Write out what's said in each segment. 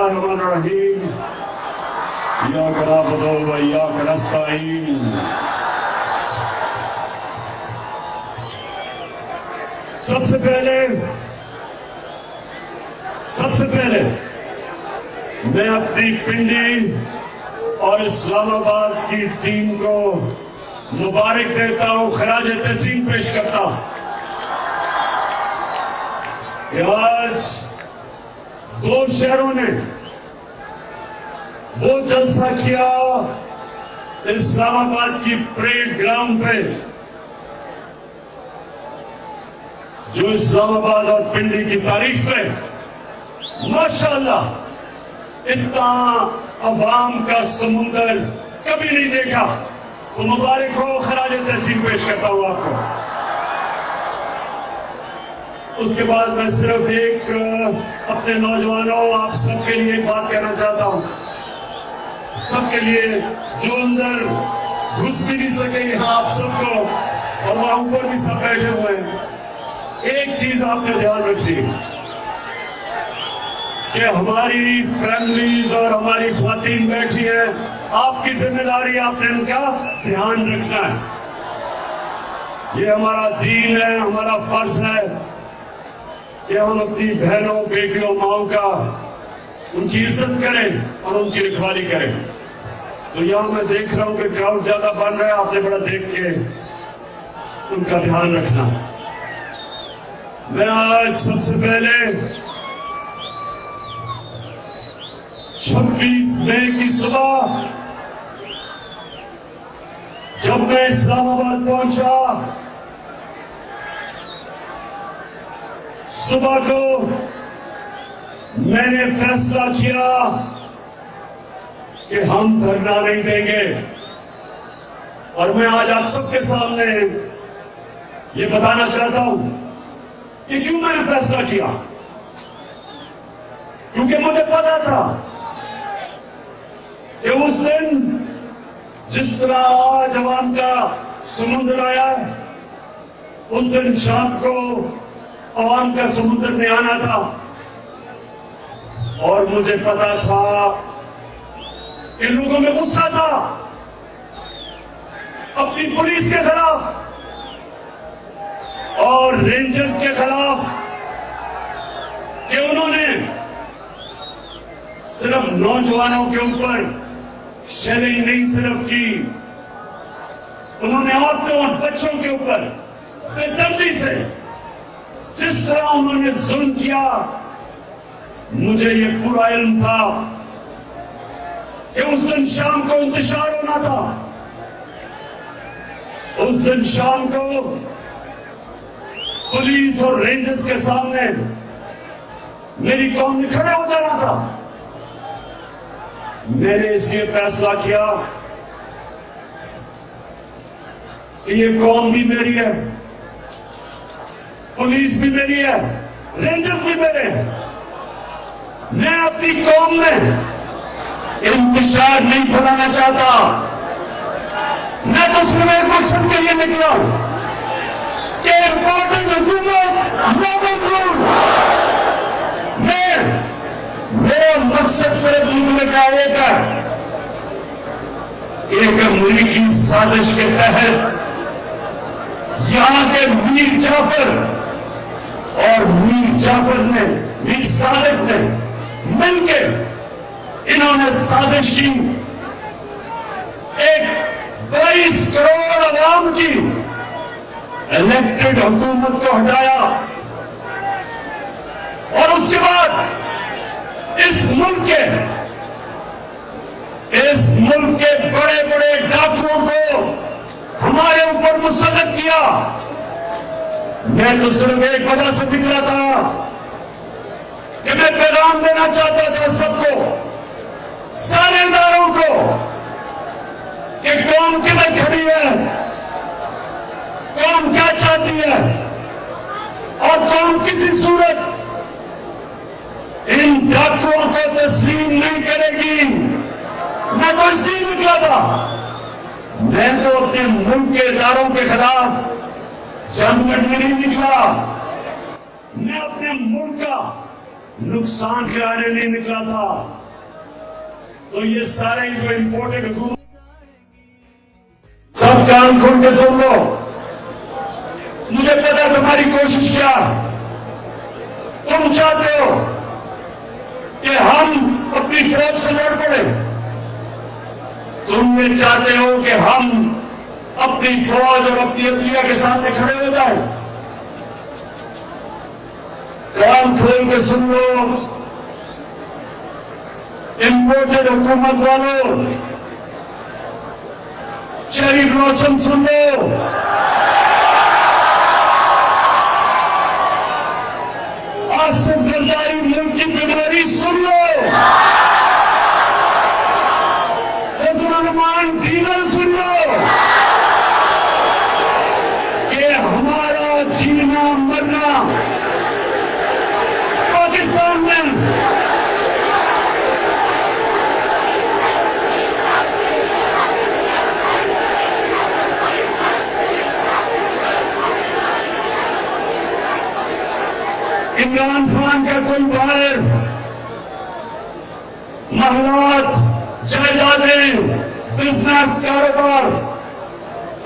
الرحمن الرحیم ایاک نعبد و ایاک نستعین. سب سے پہلے میں اپنی پنڈی اور اسلام آباد کی ٹیم کو مبارک دیتا ہوں، خراج تحسین پیش کرتا ہوں کہ آج دو شہروں نے وہ جلسہ کیا اسلام آباد کی پریڈ گراؤنڈ پہ جو اسلام آباد اور پنڈی کی تاریخ میں ماشاءاللہ اتنا عوام کا سمندر کبھی نہیں دیکھا. تو مبارک ہو، خراج تحسین پیش کرتا ہوں آپ کو. اس کے بعد میں صرف ایک اپنے نوجوانوں آپ سب کے لیے بات کہنا چاہتا ہوں، سب کے لیے جو اندر گھس بھی نہیں سکے یہاں آپ سب کو، اور وہاں اوپر بھی سب بیٹھے ہوئے ہیں. ایک چیز آپ نے دھیان رکھنی کہ ہماری فیملیز اور ہماری خواتین بیٹھی ہیں، آپ کی ذمہ داری آپ نے ان کا دھیان رکھنا ہے. یہ ہمارا دین ہے، ہمارا فرض ہے کہ ہم اپنی بہنوں، بیٹیوں، ماؤں کا ان کی عزت کریں اور ان کی رکھوالی کریں. تو یہاں میں دیکھ رہا ہوں کہ کراؤڈ زیادہ بن رہا ہے، آپ نے بڑا دیکھ کے ان کا دھیان رکھنا. میں آج سب سے پہلے 26 مئی کی صبح جب میں اسلام آباد پہنچا، صبح کو میں نے فیصلہ کیا کہ ہم دھرنا نہیں دیں گے. اور میں آج آپ سب کے سامنے یہ بتانا چاہتا ہوں کہ کیوں میں نے فیصلہ کیا. کیونکہ مجھے پتا تھا کہ اس دن جس طرح آج عوام کا سمندر آیا ہے، اس دن شام کو عوام کا سمندر میں آنا تھا. اور مجھے پتا تھا کہ لوگوں میں غصہ تھا اپنی پولیس کے خلاف اور رینجرز کے خلاف کہ انہوں نے صرف نوجوانوں کے اوپر شیلنگ نہیں صرف کی، انہوں نے عورتوں اور بچوں کے اوپر بے دردی سے جس طرح انہوں نے ظلم کیا. مجھے یہ پورا علم تھا کہ اس دن شام کو انتشار ہونا تھا، اس دن شام کو پولیس اور رینجرز کے سامنے میری قوم نے کھڑے ہو جانا تھا. میں نے اس لیے فیصلہ کیا کہ یہ قوم بھی میری ہے، پولیس بھی میری ہے، رینجرز بھی میرے ہیں. میں اپنی قوم میں انتشار نہیں پھیلانا چاہتا. میں تو صرف ایک مقصد کے لیے نکلا کہ امپورٹنٹ حکومت نامنظور. میرا مقصد صرف نکلنے کا ایک ہے کہ ایک امریکی سازش کے تحت یہاں کے میر جعفر اور میر جعفر نے، میر صادق نے مل کے انہوں نے سازش کی، ایک 22 کروڑ عوام کی الیکٹڈ حکومت کو ہٹایا. اور اس کے بعد اس ملک کے بڑے بڑے ڈاکوؤں کو ہمارے اوپر مسلط کیا. میں تو صرف ایک وجہ سے نکلا تھا کہ میں پیغام دینا چاہتا تھا سب کو، سارے اداروں کو، کہ قوم کدھر کھڑی ہے، قوم کیا چاہتی ہے، اور قوم کسی صورت ان ڈاکوؤں کو تسلیم نہیں کرے گی. میں تو اس لیے نکلا تھا، میں تو اپنے ملک کے اداروں کے خلاف جنگ لڑنے نہیں نکلا، میں اپنے ملک کا نقصان کرانے نہیں نکلا تھا. تو یہ سارے جو امپورٹڈ حکومت سب کان کھول کے سن لو. مجھے پتا تمہاری کوشش کیا. تم چاہتے ہو کہ ہم اپنی فوج سے لڑ پڑے. تم یہ چاہتے ہو کہ ہم اپنی فوج اور اپنی عدلیہ کے سامنے کھڑے ہو جائیں. کان کھول کے سن لو امپورٹڈ حکومت والوں. چیری بلاسم سن لو. آصف زرداری ملک کی بیماری سن لو. سلمان ڈیزل سن لو کہ ہمارا جینا مرنا پاکستان میں عمران خان کا کوئی باہر محلات جائیدادیں بزنس کاروبار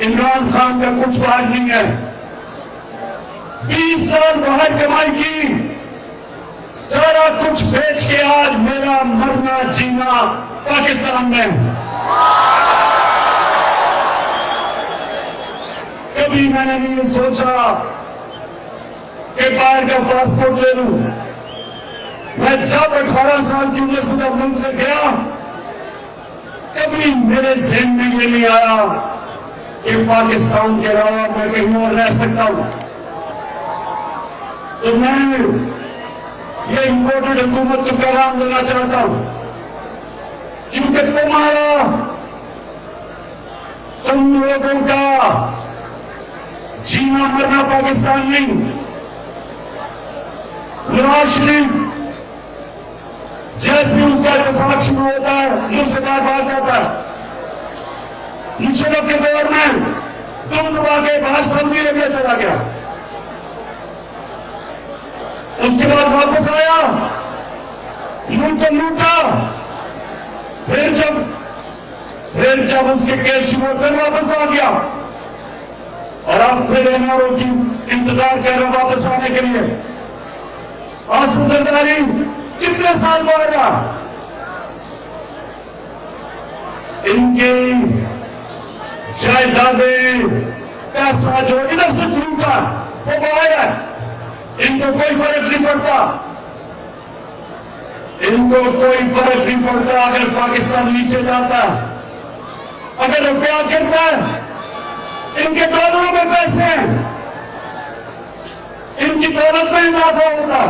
عمران خان کا کچھ باہر نہیں ہے. 20 سال باہر کمائی کی سارا کچھ بیچ کے آج میرا مرنا جینا پاکستان میں. کبھی میں نے نہیں سوچا کہ باہر کا پاسپورٹ لے لوں. میں جب 18 سال کی عمر سے جب ملک سے گیا کبھی میرے ذہن میں یہ نہیں آیا کہ پاکستان کے علاوہ میں کہیں اور رہ سکتا ہوں. تو میں یہ امپورٹڈ حکومت کو پیغام دینا چاہتا ہوں کیونکہ تم لوگوں کا جینا مرنا پاکستان نہیں. نواز شریف جیسے اس کا اتفاق شروع ہوتا ہے ملک سے باہر بھاگ جاتا ہے. مشرف کے دور میں تم دبا کے باہر سعودی عربیہ چلا گیا. اس کے بعد واپس آیا ملک کو لوٹا. پھر جب اس کے کیس شروع ہوئے پھر واپس آ گیا اور اب پھر NRO کی انتظار کر رہے واپس آنے کے لیے. آصف زرداری کتنے سال باہر رہا. ان کی جائیدادیں پیسہ جو ادھر سے لوٹا وہ باہر ہے. ان کو کوئی فرق نہیں پڑتا. ان کو کوئی فرق نہیں پڑتا اگر پاکستان نیچے جاتا ہے. اگر روپیہ گرتا ہے ان کے ڈالروں میں پیسے ہیں. ان کی دولت میں اضافہ ہوتا.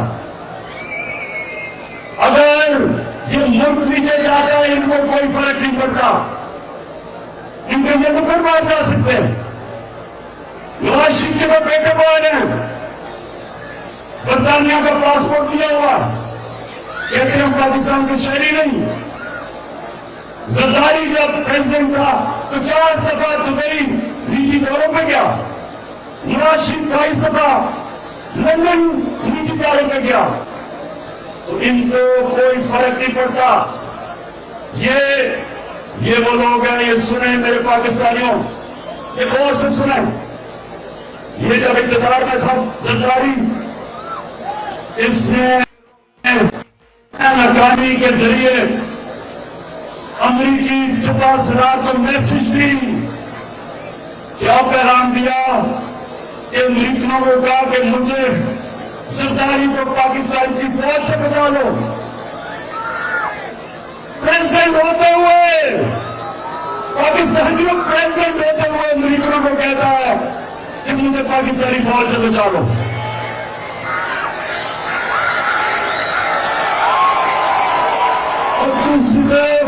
اگر یہ ملک نیچے جاتا ہے ان کو کوئی فرق نہیں پڑتا کیونکہ یہ تو پھر باہر جا سکتے ہیں. نواز شریف کے تو بیٹے باہر ہیں. برطانیہ کا پاسپورٹ دیا ہوا کہتے ہیں ہم پاکستان کے شہری نہیں. زرداری جب پریزیڈنٹ تھا تو 4 دفعہ دبئی نجی دوروں پہ گیا. نواز شریف 22 دفعہ لندن نجی دوروں پہ گیا. تو ان کو کوئی فرق نہیں پڑتا. یہ وہ لوگ ہیں. یہ سنیں میرے پاکستانیوں, یہ غور سے سنیں. یہ جب اقتدار میں تھا زرداری اس نے ناکامی کے ذریعے امریکی سپاہ سالار کو میسج دی. کیا پیغام دیا کہ امریکیوں کو کہا کہ مجھے زرداری کو پاکستان کی فوج سے بچا لو. پریزیڈنٹ ہوتے ہوئے پاکستان کی پریزیڈنٹ ہوتے ہوئے امریکیوں کو کہتا ہے کہ مجھے پاکستانی فوج سے بچا لو. اور دوسری طرف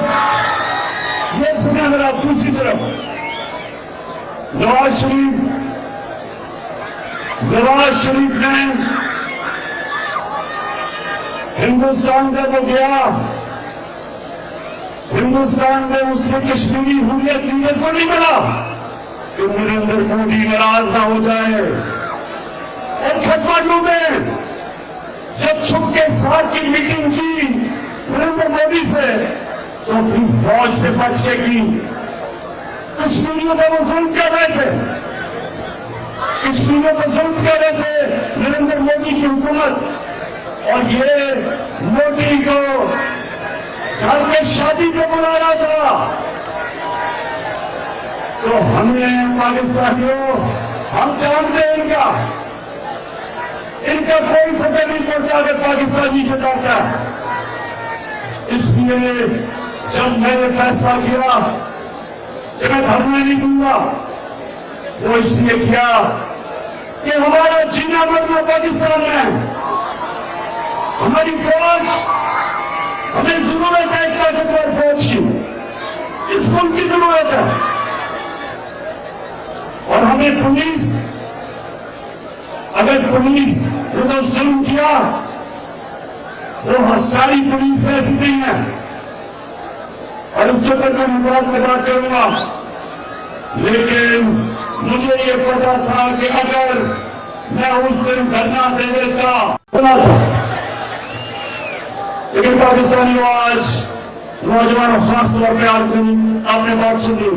یہ سنا ذرا, دوسری طرف نواز شریف نے ہندوستان سے وہ گیا, ہندوستان میں اس سے کشمیری ہوریت کو نہیں ملا کہ میرے اندر مودی ناراض نہ ہو جائے. اور کھٹمنڈو میں جب چھپ کے ساتھ کی میٹنگ کی نریندر مودی سے تو پھر فوج سے بچ کے کی کشمیریوں پر وہ ظلم کر رہے تھے، کشمیریوں پر ظلم کر رہے تھے نریندر مودی کی حکومت، اور یہ مودی کو گھر کے شادی پہ بلا رہا تھا۔ تو ہمیں پاکستانیوں، ہم جانتے ہیں ان کا کوئی فکر نہیں پڑتا کہ پاکستانی جتاتا ہے۔ اس لیے جب میں نے فیصلہ کیا کہ میں دھرنا نہیں دوں گا، وہ اس لیے کیا کہ ہمارا جینا مرنا پاکستان میں، ہماری فوج، ہمیں ضرورت ہے ایک طاقتور فوج کی، اس ملک کی ضرورت ہے، اور ہمیں پولیس، اگر پولیس نے تو ظلم کیا، وہ ساری پولیس ایسی نہیں ہے، اور اس کے اوپر میں بات کروں گا، لیکن مجھے یہ پتا تھا کہ اگر میں اس دن دھرنا دے دیتا، لیکن پاکستانیوں آج نوجوانوں خاص طور پہ آپ نے بات سنی،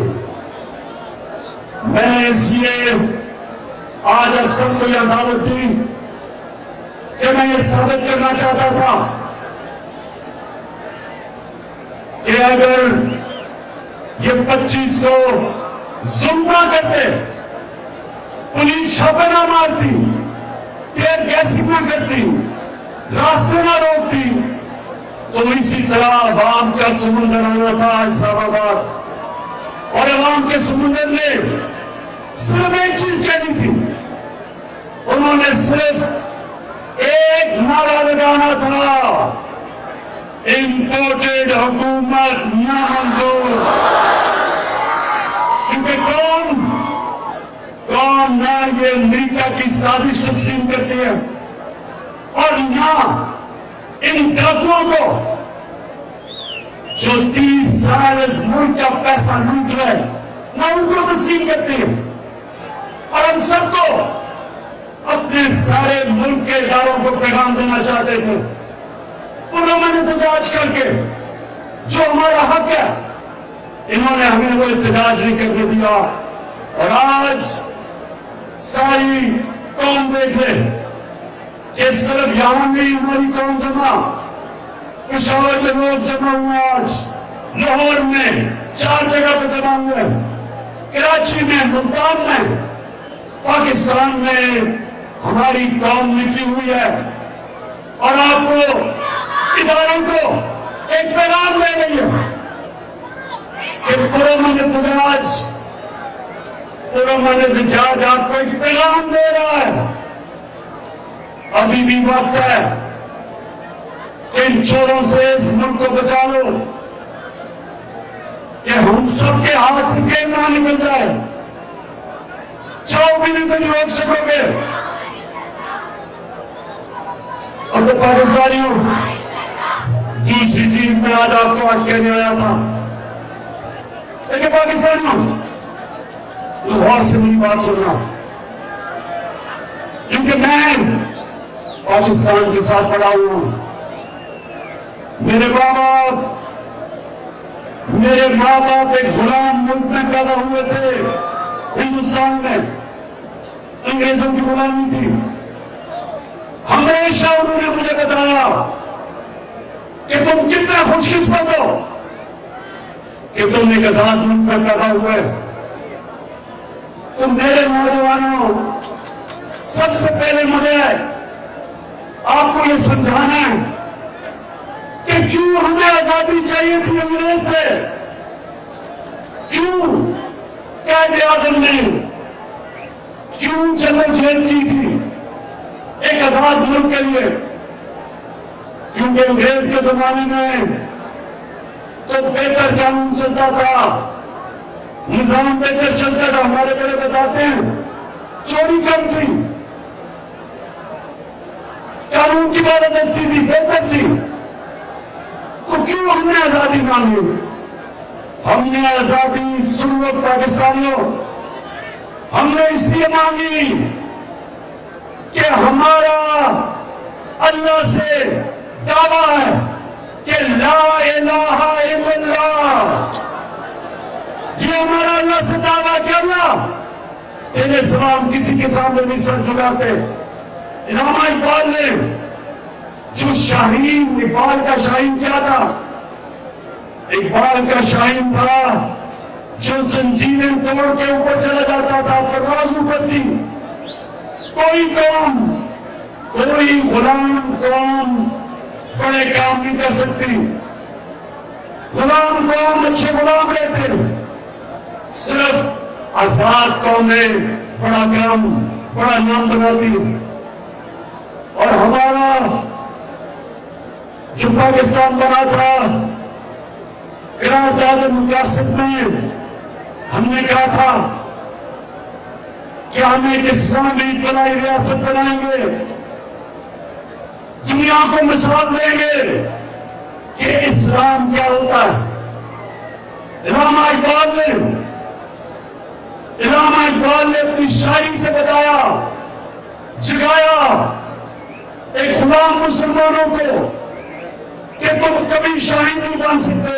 میں نے اس لیے آج آپ سب کو یہ دعوت دی کہ میں یہ ثابت کرنا چاہتا تھا کہ اگر یہ 25 کو ظلم نہ کرتے، پولیس چھاپے نہ مارتی، ٹیئر گیسنگ نہ کرتی، راستے نہ روکتی، تو اسی طرح عوام کا سمندر آنا تھا اسلام آباد، اور عوام کے سمندر نے صرف ایک چیز کہنی تھی، انہوں نے صرف ایک نعرہ لگانا تھا، امپورٹڈ حکومت نہ منظور، کیونکہ قوم نہ یہ امریکہ کی سازش تسلیم کرتی ہے، اور نہ ان ڈاکوؤں کو جو 30 سال اس ملک کا پیسہ لوٹ رہے ہیں، نہ ان کو تسلیم کرتی ہے، اور ہم سب کو اپنے سارے ملک کے اداروں کو پیغام دینا چاہتے تھے، پرامن احتجاج کر کے جو ہمارا حق ہے، انہوں نے ہمیں وہ احتجاج نہیں کرنے دیا، اور آج ساری قوم دیکھ لے کہ صرف یہاں نہیں ہماری قوم جمع، پشاور میں لوگ جمع ہوئے، آج لاہور میں 4 جگہ پہ جمع ہوئے، کراچی میں، ملتان میں، پاکستان میں ہماری قوم نکلی ہوئی ہے، اور آپ کو اداروں کو ایک پیغام دے رہی ہے کہ پرامن احتجاج آپ کو ایک پیغام دے رہا ہے، ابھی بھی وقت ہے کہ ان چوروں سے اس ملک کو بچا لو، کہ ہم سب کے ہاتھ سے کیم نہ نکل جائے، چاہو بھی نہیں تو نہیں روک سکو گے۔ اور تو پاکستانیوں، دوسری چیز میں آج آپ کو کہنے آیا تھا، لیکن پاکستانیوں غور سے میری بات سننا، کیونکہ میں پاکستان کے ساتھ پڑا ہوں، میرے ماں باپ ایک غلام ملک میں پیدا ہوئے تھے، ہندوستان میں انگریزوں کی غلامی تھی، ہمیشہ انہوں نے مجھے بتایا کہ تم کتنے خوش قسمت ہو کہ تم ایک آزاد ملک میں پیدا ہوئے۔ تو میرے نوجوانوں، سب سے پہلے مجھے آپ کو یہ سمجھانا ہے کہ کیوں ہمیں آزادی چاہیے تھی انگریز سے، کیوں قائد اعظم نے کیوں جدوجہد کی تھی ایک آزاد ملک کے لیے، کیونکہ انگریز کے زمانے میں تو بہتر قانون چلتا تھا، نظام بہتر چلتا تھا، ہمارے بڑے بتاتے ہیں چوری کم تھی، قانون کی بالادستی تھی، بہتر تھی، تو کیوں ہم نے آزادی مانگی؟ ہم نے آزادی سنو پاکستانیوں، ہم نے اس لیے مانگی کہ ہمارا اللہ سے دعویٰ ہے کہ لا الہ الا اللہ ہمارا اللہ سے دعویٰ کہ اللہ تیرے سوا ہم کسی کے سامنے نہیں سر جھکاتے. علامہ اقبال نے جو شاہین، اقبال کا شاہین کیا تھا؟ اقبال کا شاہین تھا جو زنجیریں توڑ کے اوپر چلا جاتا تھا، پرواز اوپر تھی. کوئی قوم، کوئی غلام قوم بڑے کام نہیں کر سکتی. غلام قوم اچھے غلام رہتے، صرف آزاد قومیں بڑا کام، بڑا نام بناتی. اور ہمارا جو پاکستان بنا تھا، قرارداد مقاصد میں ہم نے کہا تھا کہ ہم ایک اسلامی اطلاعی ریاست بنائیں گے، دنیا کو مثال دیں گے کہ اسلام کیا ہوتا ہے. علامہ اقبال نے اپنی شاعری سے بتایا، جگایا ایک غلام مسلمانوں کو کہ تم کبھی شاہین نہیں بن سکتے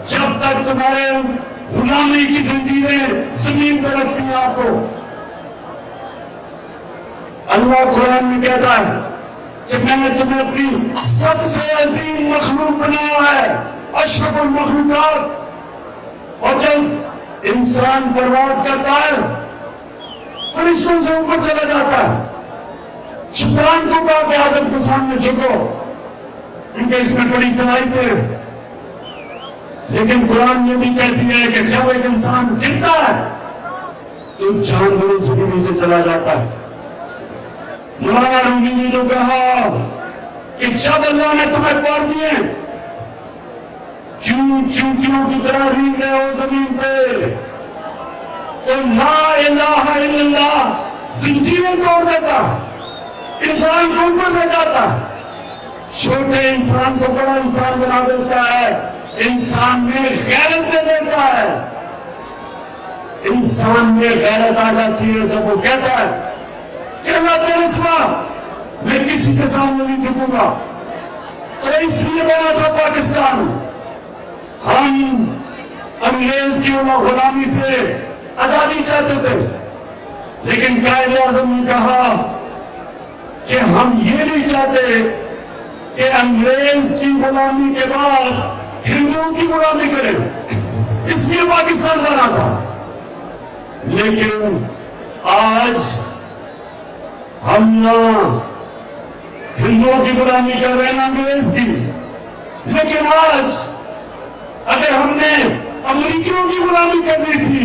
جب تک تمہارے غلامی کی زنجیریں زمین پر رکھتی ہیں آپ کو. اللہ قرآن میں کہتا ہے کہ میں نے تمہیں اپنی سب سے عظیم مخلوق بنایا ہے، اشرف المخلوقات. اور جب انسان پرواز کرتا ہے فرشتوں سے اوپر چلا جاتا ہے. شیطان کو کہا کہ آدم کو سامنے جھکو کیونکہ اس میں بڑی صلاحیت ہے. لیکن قرآن یہ بھی کہتی ہے کہ جب ایک انسان گرتا ہے تو جانوروں سے بھی نیچے چلا جاتا ہے. مولانا رومی نے جو کہا کہ جب اللہ نے تمہیں پار دیے چونٹیوں کی طرح ریل رہے ہو زمین پہ، تو لا الہ الا اللہ زنجیریں توڑ دیتا ہے، انسان کو اوپر لے جاتا ہے، چھوٹے انسان کو بڑا انسان بنا دیتا ہے، انسان میں غیرت دے دیتا ہے. انسان میں غیرت آ جاتی ہے جب وہ کہتا ہے کہ اللہ تیرے سوا میں کسی کے سامنے نہیں جھکوں گا. تو اس لیے بنا تھا پاکستان. ہم انگریز کی غلامی سے آزادی چاہتے تھے، لیکن قائد اعظم نے کہا کہ ہم یہ نہیں چاہتے کہ انگریز کی غلامی کے بعد ہندوؤں کی غلامی کریں. اس لیے پاکستان بنا تھا. لیکن آج ہم نہ ہندوؤں کی غلامی کر رہے ہیں نہ انگریز کی. لیکن آج اگر ہم نے امریکیوں کی غلامی کرنی تھی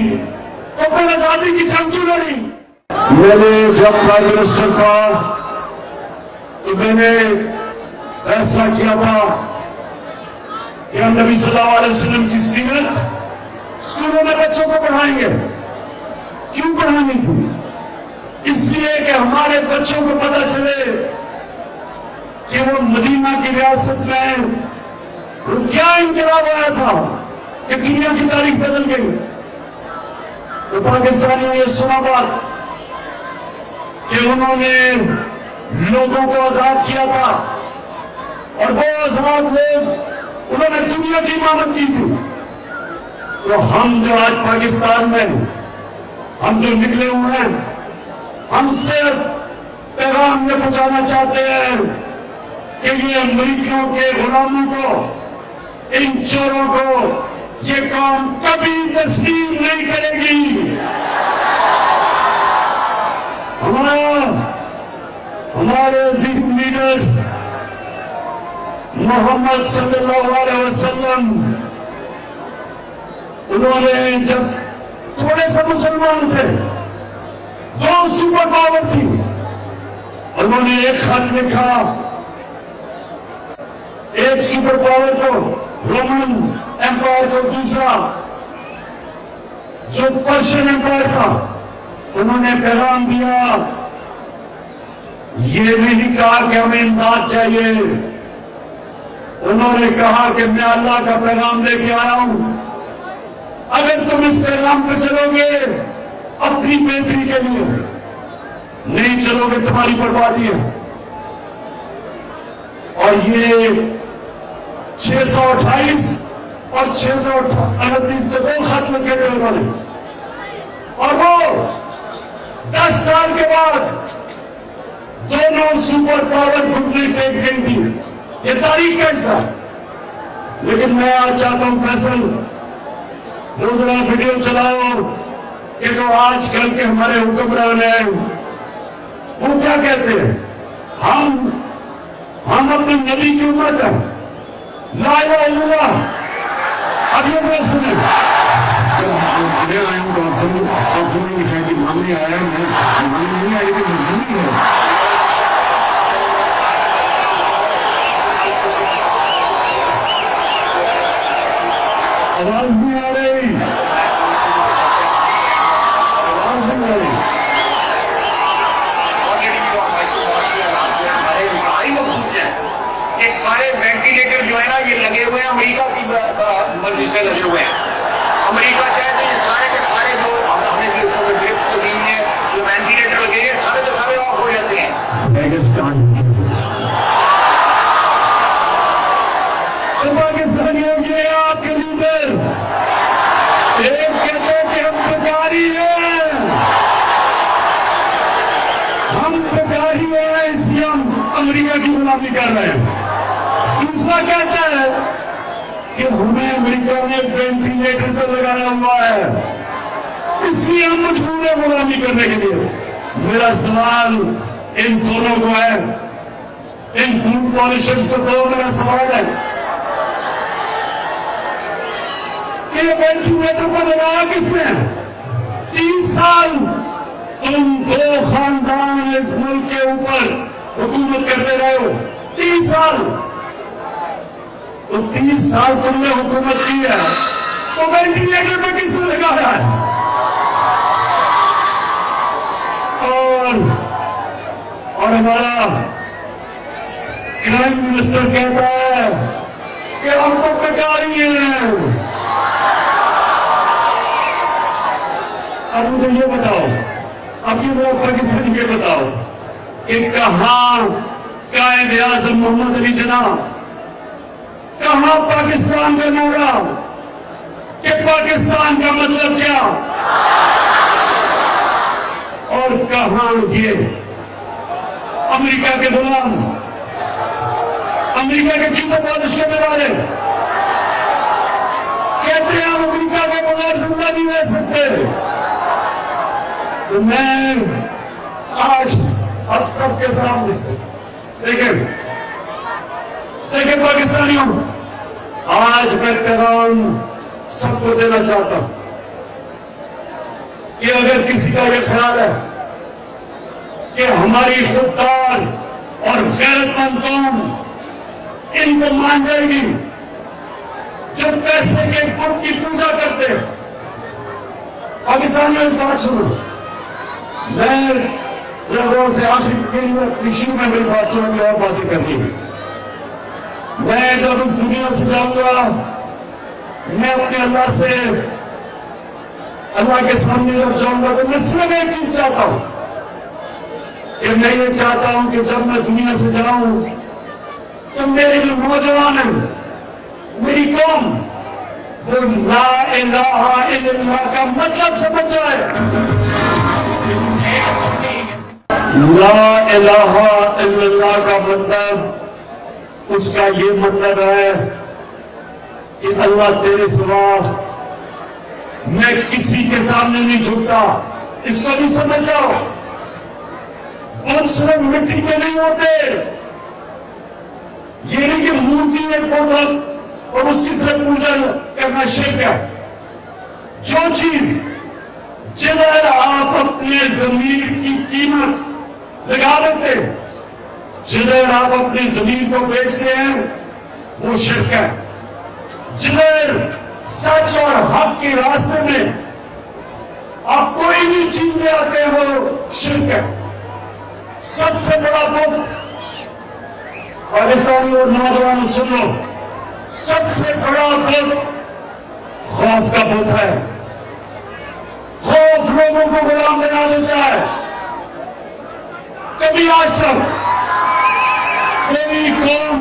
تو پھر آزادی کی جنگ کیوں لڑی؟ میں نے جب پرائم منسٹر تھا تو میں نے فیصلہ کیا تھا کہ ہم نبی صلی اللہ علیہ وسلم کی سیرت اسکولوں میں بچوں کو پڑھائیں گے. کیوں پڑھانی تھی؟ اس لیے کہ ہمارے بچوں کو پتہ چلے کہ وہ مدینہ کی ریاست میں کیا انقلاب آیا تھا کہ دنیا کی تاریخ بدل گئی. تو پاکستانیوں نے سنا بات کہ انہوں نے لوگوں کو آزاد کیا تھا، اور وہ آزاد لوگ انہوں نے دنیا کی امامت کی تھی. تو ہم جو آج پاکستان میں ہم جو نکلے ہوئے ہیں، ہم صرف پیغام میں پہنچانا چاہتے ہیں کہ یہ امریکیوں کے غلاموں کو، ان چوروں کو یہ قوم کبھی تسلیم نہیں کرے گی. ہمارے عزیز لیڈر محمد صلی اللہ علیہ وسلم، انہوں نے جب تھوڑے سے مسلمان تھے، 2 سپر پاور تھی، انہوں نے ایک خط لکھا ایک سپر پاور کو، رومن ایمپائر کو، دوسرا جو پرشین ایمپائر تھا، انہوں نے پیغام دیا. یہ نہیں کہا کہ ہمیں امداد چاہیے، انہوں نے کہا کہ میں اللہ کا پیغام لے کے آیا ہوں، اگر تم اس پیغام پہ چلو گے اپنی بہتری کے لیے، نہیں چلو گے تمہاری بربادی ہے. اور یہ 628 اور 638 کے 2 خط لکھے تھے انہوں نے، اور وہ 10 سال کے بعد دونوں سپر پاور گھٹنے ٹیک گئی تھی. یہ تاریخ کا حصہ. لیکن میں آج چاہتا ہوں فیصل روزانہ ویڈیو چلاؤ کہ جو آج کل کے ہمارے حکمران ہیں وہ کیا کہتے ہیں، ہم اپنے نبی کی امت ہیں، لا الہ الا اللہ. اب یہ ذرا سنیں. میں آیا ہوں تو آپ سنیں کہ شاید امام نہیں آیا، میں امام نہیں آیا لیکن مجبوری ہے. آواز نہیں آ رہی، آواز نہیں آ رہی. یہ سارے وینٹیلیٹر جو ہے نا یہ لگے ہوئے ہیں امریکہ کی مرضی سے لگے ہوئے ہیں. امریکہ چاہتے ہیں سارے کے سارے جو اپنے ڈرپس لگی ہوئی ہیں جو وینٹیلیٹر لگے ہیں سارے کے سارے آف ہو جاتے ہیں. تو پاکستانیوں کے آپ کے لیڈر ایک کہتے ہیں کہ ہم بکاری ہیں، ہم بکاری ہیں اس لیے ہم امریکہ کی غلامی کر رہے ہیں. دوسرا کہتا ہے کہ ہمیں امریکہ نے وینٹیلیٹر پہ لگایا ہوا ہے اس لیے ہم مجبور ہیں غلامی کرنے کے لیے. میرا سوال ان دونوں کو ہے، ان دو پالیشنز کو دو. میرا سوال ہے کہ یہ وینٹیلیٹر کو لگایا کس نے؟ 30 سال تم 2 خاندان اس ملک کے اوپر حکومت کرتے رہے ہو. 30 سال تو 30 سال تم نے حکومت کی ہے تو وینٹیلیٹر پہ کس نے لگایا ہے؟ اور ہمارا کرائم منسٹر کہتا ہے کہ ہم تو بکاری ہیں. اب مجھے یہ بتاؤ، اب یہ ذرا پاکستانی کے بتاؤ کہ کہاں قائد اعظم محمد علی جناح، کہاں پاکستان کا نعرہ کہ پاکستان کا مطلب کیا، اور کہاں یہ امریکہ کے غلام، امریکہ کے جوتے پالش کرنے والے کہتے ہیں ہم امریکہ کے بغیر زندہ نہیں رہ سکتے. تو میں آج اب سب کے سامنے دیکھیں پاکستانیوں، آج میں پیغام سب کو دینا چاہتا ہوں کہ اگر کسی کا یہ خیال ہے کہ ہماری خوددار اور غیرت مند قوم ان کو مان جائے گی جو پیسے کے بت کی پوجا کرتے، پاکستانیوں ایک بات سنو، میں ضرور سے آخری شروع میں میری بات سنوں گی اور باتیں کرنی ہے. میں جب اس دنیا سے جاؤں گا میں اپنے اللہ سے، اللہ کے سامنے جب جاؤں گا تو میں صرف ایک چیز چاہتا ہوں کہ میں یہ چاہتا ہوں کہ جب میں دنیا سے جاؤں تو میرے جو نوجوان ہیں، میری قوم، وہ لا الہ الا اللہ کا مطلب سمجھ جائے. لا الہ الا اللہ کا مطلب، اس کا یہ مطلب ہے کہ اللہ تیرے سوا میں کسی کے سامنے نہیں جھکتا. اس کو بھی سمجھ جاؤ. بت صرف مٹی کے نہیں ہوتے، یہ نہیں کہ مورتی ایک بت اور اس کی صرف پوجا کرنا شرک ہے. جو چیز جدھر آپ اپنے ضمیر کی قیمت لگا دیتے، جدھر آپ اپنی زمین کو بیچتے ہیں وہ شرک ہے. جدھر سچ اور حق کے راستے میں آپ کوئی بھی چیز لے آتے ہیں وہ شرک ہے. سب سے بڑا بت، پاکستانی اور نوجوان سن لو، سب سے بڑا بت خوف کا بت ہے. خوف لوگوں کو غلام بنا دیتا ہے. کبھی آج تک کوئی قوم،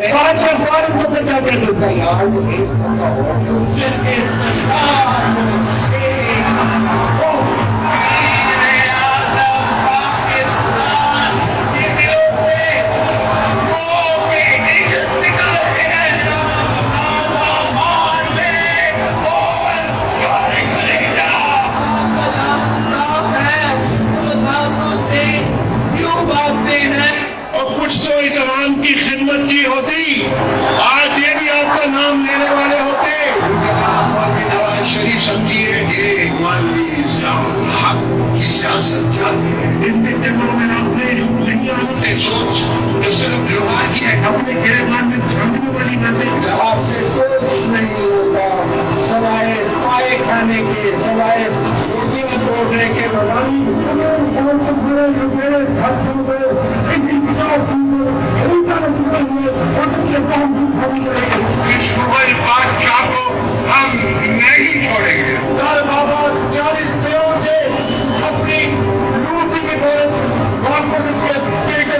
باہر کے اخبار ان کو کیا کہتے ہیں؟ کچھ تو اس عوام کی خدمت کی ہوتی، آج یہ بھی آپ کا نام لینے والے ہوتے۔ مولوی نواز شریف سمجھیے کہ مولوی اسلام الحق کی سیاست چاہتے ہیں۔ ان کے دلوں میں اپنے نہیں سوچ جو صرف روحانی ہے، اپنے گرمان میں جھانکنے والی باتیں آپ سے کچھ نہیں ہوتا سوائے پائے کھانے کے، سوائے روٹیاں توڑنے کے بادشاہ کو ہم نہیں چھوڑیں گے۔ بابا 40 دنوں سے اپنی لوٹ کی طرف واپس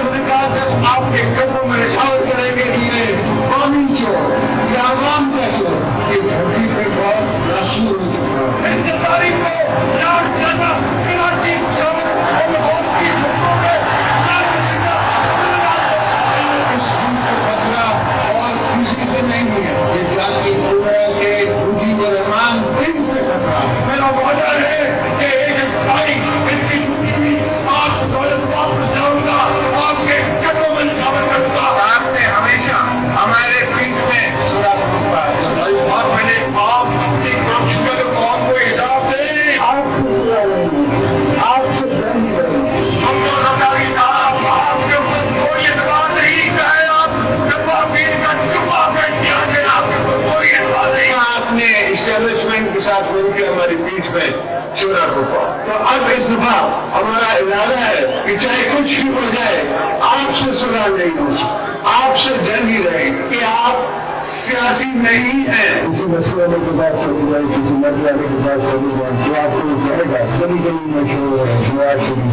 نکال کر آپ کے قدموں میں رسالت کریں گے۔ یہ قومی چور، یہ عوام کا چور، یہ دھرتی پہ بہت رسول ہو چکا ہے۔ تاریخ کو لاکھ زیادہ کراچی شامل اور بہت سی ملکوں میں اس ملک کا خطرہ اور کسی سے نہیں ہے، یہ جاتی قوت کے حدود و رحمان دن سے خطرہ ہے۔ میرا وعدہ ہے کہ ایک انتہائی ان کی ہوئی آپ کو دولت واپس لاؤں گا، آپ کے قدموں میں نشاور کروں گا۔ آپ نے ہمیشہ ہمارے پیٹ میں سورہ پڑھا ہے۔ بھائی صاحب میں نے آپ اپنی کرپشن کا قوم کو حساب دیں۔ آپ سے ڈر ہی رہے۔ ہم تو سرکاری صاحب آپ کے اوپر کوئی اعتبار نہیں ہے، آپ جوابین کا چھپا کر کیا دیں، آپ کے اوپر کوئی اعتبار نہیں۔ آپ نے اسٹیبلشمنٹ کے ساتھ مل کے ہماری پیٹھ میں چورا پھونکا، تو اب اس دفعہ ہمارا ارادہ ہے کہ چاہے کچھ بھی ہو جائے آپ سے سنا نہیں ہو سکتا، آپ سے ڈر ہی رہے کہ آپ سیاسی نہیں ہیں۔ کسی مسئلے میں کی بات چلی جائے، کسی مسئلے کی بات چلی جائے تو آپ کو جائے گا کبھی کبھی مشہور ہے شروعات سے بھی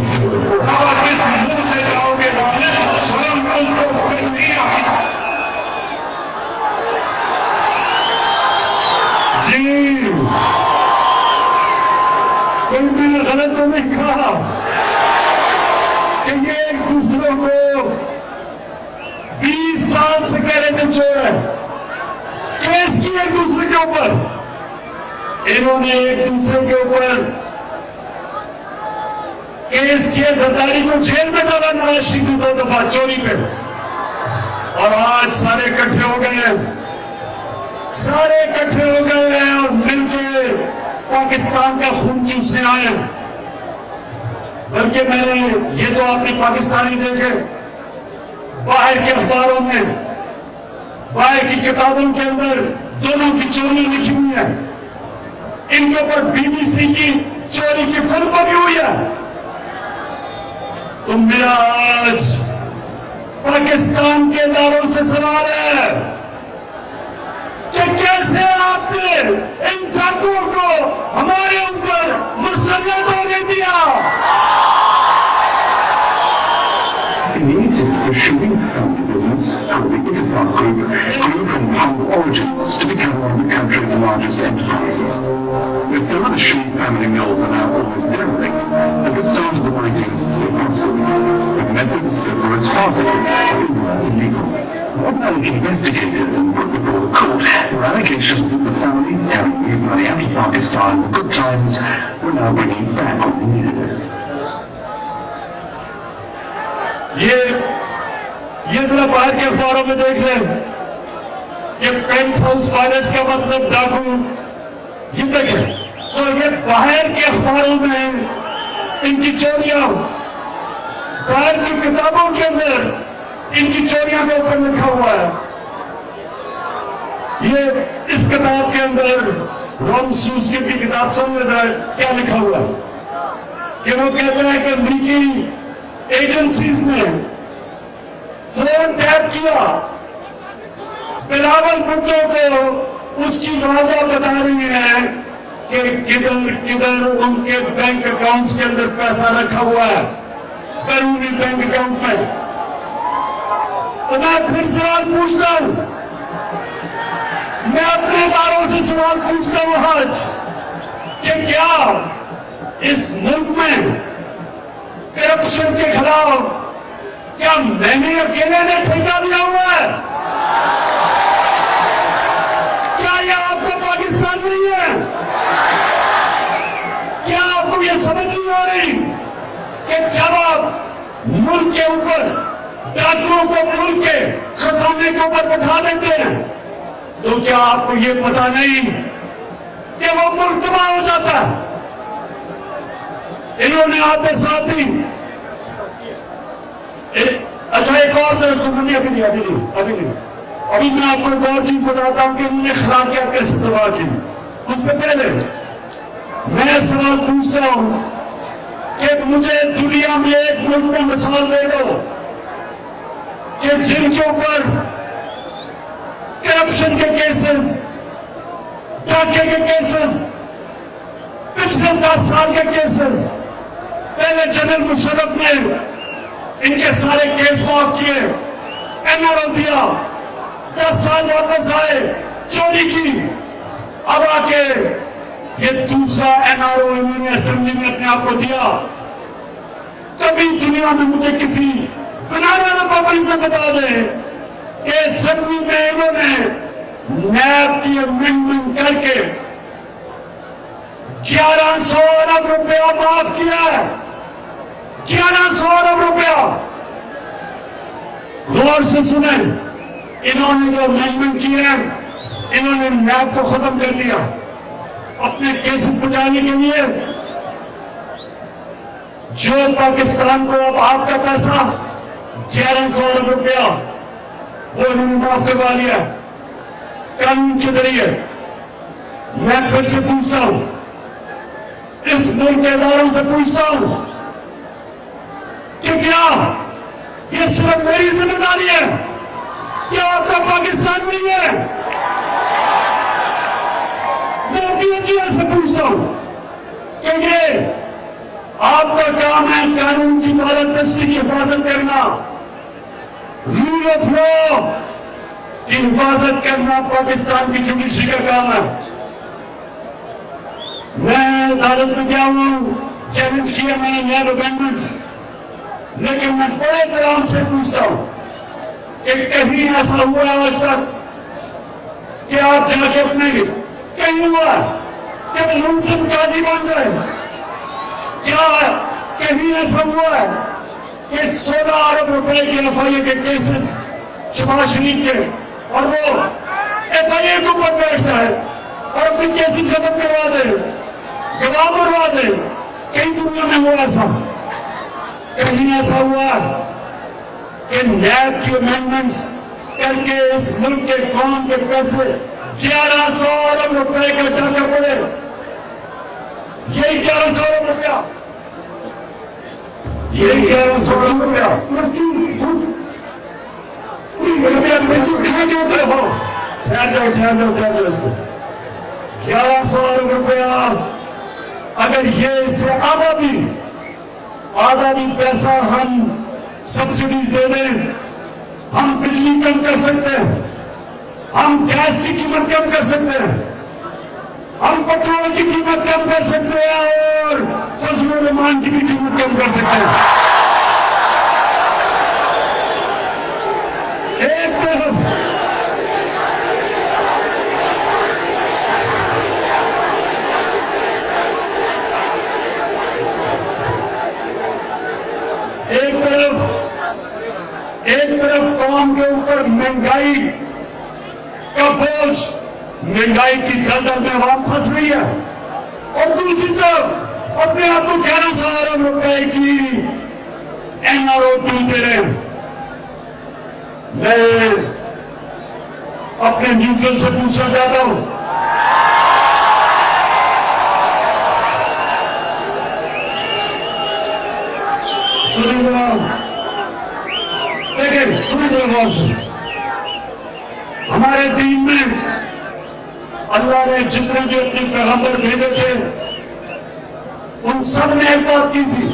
آپ اس منہ سے جاؤ گے غالب، شرم تم کو پھر نہیں آتی۔ جی کوئی میں نے غلط تو نہیں کہا کہ یہ ایک دوسرے کو 20 سال سے کہہ رہے تھے چور ہے، کیس کی ایک دوسرے کے اوپر، انہوں نے ایک دوسرے کے اوپر کیس کیے، زرداری کو جیل میں ڈالا نواز شریف نے 2 دفعہ چوری پہ، اور آج سارے اکٹھے ہو گئے ہیں، سارے اکٹھے ہو گئے ہیں اور مل کے پاکستان کا خون چوسنے آئے ہیں۔ بلکہ میں نے یہ تو آپ نے پاکستانی دیکھے، باہر کے اخباروں میں، باہر کی کتابوں کے اندر دونوں کی چوریاں لکھی ہوئی ہیں، ان کے اوپر BBC کی چوری کی فلم بنی ہوئی ہے۔ تو میرا آج پاکستان کے اداروں سے سوال ہے کہ کیسے آپ نے ان ڈاکوؤں کو ہمارے اوپر مسلط ہونے دیا؟ The shooting family business for the Islamabad group grew from humble origins to become one of the country's largest enterprises. With some of the Sharif family mills are now almost derelict, at the start of the 90s they prospered, with methods that were as farcical as they were illegal. What Malik investigated and put before the court were allegations that the family, having moved money out of Pakistan in good times, were now bringing it back when they needed it. یہ ذرا باہر کے اخباروں میں دیکھ لیں کہ pant house finance کا مطلب ڈاکو، یہ دیکھیں سو یہ باہر کے اخباروں میں ان کی چوریاں، باہر کی کتابوں کے اندر ان کی چوریاں کے اوپر لکھا ہوا ہے۔ یہ اس کتاب کے اندر روم سوس کی کتاب سمجھ ذرا کیا لکھا ہوا ہے کہ وہ کہتے ہیں کہ امریکی ایجنسیز نے فون ٹیپ کیا، بلاول بھٹو کو اس کی واجہ بتا رہی ہے کہ کدھر ان کے بینک اکاؤنٹس کے اندر پیسہ رکھا ہوا ہے، بیرونی بینک اکاؤنٹ میں۔ تو میں پھر سوال پوچھتا ہوں، میں اپنے اداروں سے سوال پوچھتا ہوں آج کہ کیا اس ملک میں کرپشن کے خلاف کیا میں نے اکیلے نے ٹھیکہ دیا ہوا ہے؟ کیا یہ آپ کا پاکستان نہیں ہے؟ کیا آپ کو یہ سمجھ نہیں آ رہی کہ جب آپ ملک کے اوپر ڈاکٹروں کو ملک کے خزانے کے اوپر بٹھا دیتے ہیں تو کیا آپ کو یہ پتا نہیں کہ وہ ملک تباہ ہو جاتا ہے؟ انہوں نے آتے ساتھ ہی اچھا ایک اور ذرا سنیے، ابھی میں آپ کو ایک اور چیز بتاتا ہوں کہ انہوں نے اخلاقیات کیسے تباہ کی۔ اس سے پہلے میں سوال پوچھتا ہوں کہ مجھے دنیا میں ایک ملک میں مثال دے دو کہ جن کے اوپر کرپشن کے کیسز، ڈاکے کے کیسز، پچھلے 10 سال کے کیسز، پہلے جنرل مشرف نے ان کے سارے کیس معاف کیے، این آر او دیا، 10 سال واپس آئے، چوری کی، اب آ کے یہ دوسرا این آر او انہوں نے اسمبلی میں اپنے آپ کو دیا۔ کبھی دنیا میں مجھے کسی بنانا ریپبلک میں بتا دے کہ اسمبلی میں انہوں نے نیب کی امینڈمنٹ کر کے 1100 ارب روپیہ معاف کیا ہے، 1100 ارب روپیہ۔ غور سے سنیں، انہوں نے جو امینڈمنٹ کی ہے، انہوں نے نیب کو ختم کر دیا اپنے کیسز بچانے کے لیے۔ جو پاکستان کو اب آپ کا پیسہ 1100 ارب روپیہ وہ انہوں نے معاف کروا لیا قانون کے ذریعے۔ میں پھر سے پوچھتا ہوں، اس ملک کے اداروں سے پوچھتا ہوں کہ کیا یہ صرف میری ذمہ داری ہے؟ کیا آپ کا پاکستان نہیں ہے؟ میں اپنی وجہ سے پوچھتا ہوں کہ یہ آپ کا کام ہے قانون کی بالادستی کی حفاظت کرنا، رول آف لا کی حفاظت کرنا پاکستان کی جوڈیشری کا کام ہے۔ میں عدالت میں گیا ہوں، چیلنج کیا میں نے نیب امینڈمنٹس، لیکن میں بڑے احترام سے پوچھتا ہوں کہ کہیں ایسا ہوا ہے آج تک کہ آپ جا کے اپنے کہیں ہوا ہے کہ منصف قاضی بن جائے؟ کیا کہیں ایسا ہوا ہے کہ 16 ارب روپے کے ایف آئی اے کے کیسز شہباز شریف کے اور وہ ایف آئی اے کے اوپر بیٹھ جائے اور اپنی کیسز ختم کروا دے، گواہ مروا دے؟ کہیں دنیا میں ہوا ایسا؟ کہیں ایسا ہوا کہ نیب کی امینڈمنٹس کر کے اس ملک کے قوم کے پیسے 1100 ارب روپے کا ڈاکہ پڑے؟ یہی 1100 ارب روپیہ، یہی 1100 ارب روپیہ پیسے کھا جاتے ہو؟ ٹھہر جاؤ اس کو 1100 ارب روپیہ، اگر یہ اس سے آدھا بھی پیسہ ہم سبسڈیز دے دیں، ہم بجلی کم کر سکتے ہیں، ہم گیس کی قیمت کم کر سکتے ہیں، ہم پیٹرول کی قیمت کم کر سکتے ہیں اور فضل الرحمان کی بھی قیمت کم کر سکتے ہیں۔ ایک طرف قوم کے اوپر مہنگائی کا بوجھ، مہنگائی کی دلدل میں عوام پھنس رہی ہے، اور دوسری طرف اپنے آپ کو 1100 ارب روپے کی این آر او دے رہے ہیں۔ میں اپنے نیوٹرل سے پوچھنا چاہتا ہوں، ہمارے دین میں اللہ نے جتنے بھی اپنے پیغمبر بھیجے تھے ان سب نے ایک بات کی تھی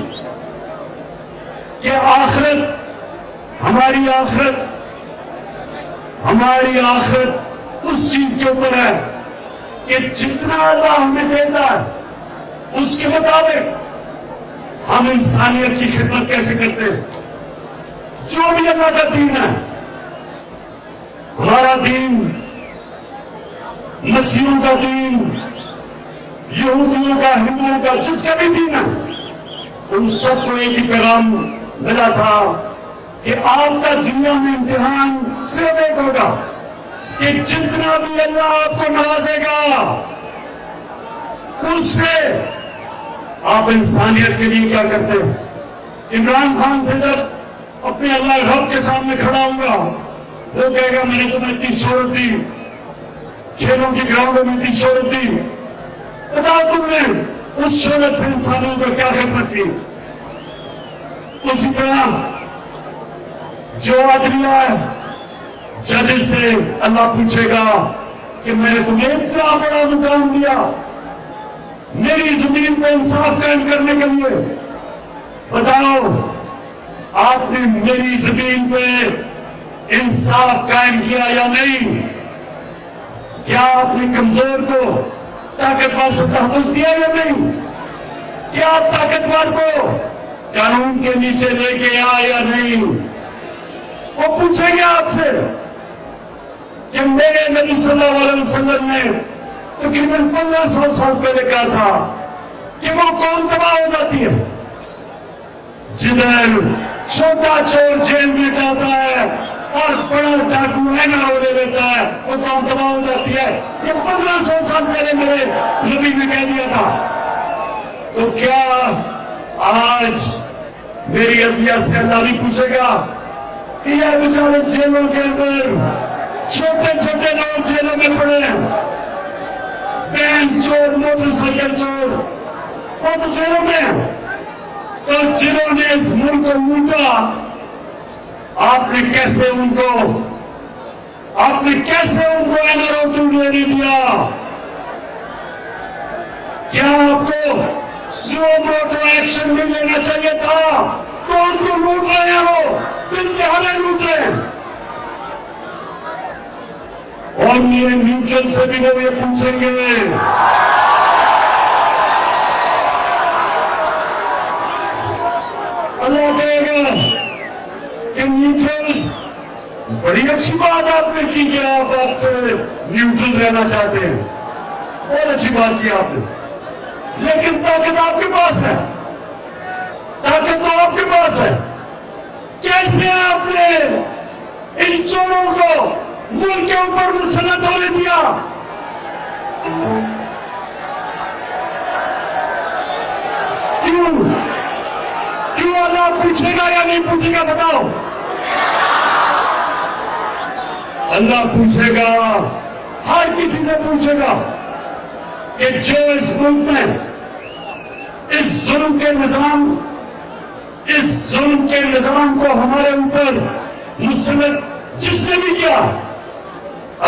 کہ آخرت، ہماری آخرت ہماری آخرت اس چیز کے اوپر ہے کہ جتنا اللہ ہمیں دیتا ہے اس کے مطابق ہم انسانیت کی خدمت کیسے کرتے ہیں. جو بھی اللہ کا دین ہے، ہمارا دین، مسیحیوں کا دین، یہودیوں کا، ہندوؤں کا، جس کا بھی دین ہے، ان سب کو ایک ہی پیغام ملا تھا کہ آپ کا دنیا میں امتحان صرف ایک ہوگا کہ جتنا بھی اللہ آپ کو نوازے گا اس سے آپ انسانیت کے لیے کیا کرتے ہیں. عمران خان سے جب اپنے اللہ رب کے سامنے کھڑا ہوں گا، وہ کہے گا میں نے تمہیں اتنی شہرت دی، کھیلوں کی گراؤنڈوں میں اتنی شہرت دی، بتاؤ تم نے اس شہرت سے انسانوں کو کیا خدمت کی. اسی طرح جو عدلیہ ہے، ججز سے اللہ پوچھے گا کہ میں نے تمہیں اتنا بڑا مقام دیا میری زمین پہ انصاف قائم کرنے کے لیے، بتاؤ آپ نے میری زمین پہ انصاف قائم کیا یا نہیں؟ کیا آپ نے کمزور کو طاقتور سے تحفظ دیا یا نہیں؟ کیا آپ طاقتور کو قانون کے نیچے لے کے آئے یا نہیں؟ وہ پوچھیں گے آپ سے کہ میرے نبی صلی اللہ علیہ وسلم نے تقریباً 1500 سال پہلے کہا تھا کہ وہ قوم تباہ ہو جاتی ہے جدھر چھوٹا چور جیل میں جاتا ہے اور بڑا ڈاکو NRO لے لیتا ہے، وہ قوم تباہ ہو جاتی ہے. یہ 1500 سال پہلے میرے نبی نے کہہ دیا تھا. تو کیا آج میری عدلیہ سے اللہ نہیں پوچھے گا کہ یہ بیچارے جیلوں کے اندر چھوٹے چھوٹے لوگ جیلوں میں پڑے ہیں، بینز چور، موٹر سائیکل چور، وہ تو جیلوں میں ہیں. تو جنہوں نے اس ملک کو لوٹا، آپ نے کیسے ان کو NRO ٹوٹنے نہیں دیا؟ کیا آپ کو سو موٹو ایکشن نہیں لینا چاہیے تھا؟ کون کو لوٹ رہے ہیں؟ وہ دن دہاڑے لوٹ رہے ہیں. اور میرے نیوٹرل سے بھی وہ یہ پوچھیں گے. اللہ کہے گا کہ نیوٹرلز، بڑی اچھی بات آپ نے کی کہ آپ سے نیوٹرل رہنا چاہتے ہیں، بہت اچھی بات کی آپ نے، لیکن طاقت آپ کے پاس ہے، طاقت تو آپ کے پاس ہے. کیسے آپ نے ان چوروں کو ملک کے اوپر مسلط ہونے دیا؟ کیوں اللہ پوچھے گا یا نہیں پوچھے گا؟ بتاؤ. اللہ پوچھے گا، ہر کسی سے پوچھے گا کہ جو اس ملک میں اس ظلم کے نظام کو ہمارے اوپر مسلط جس نے بھی کیا،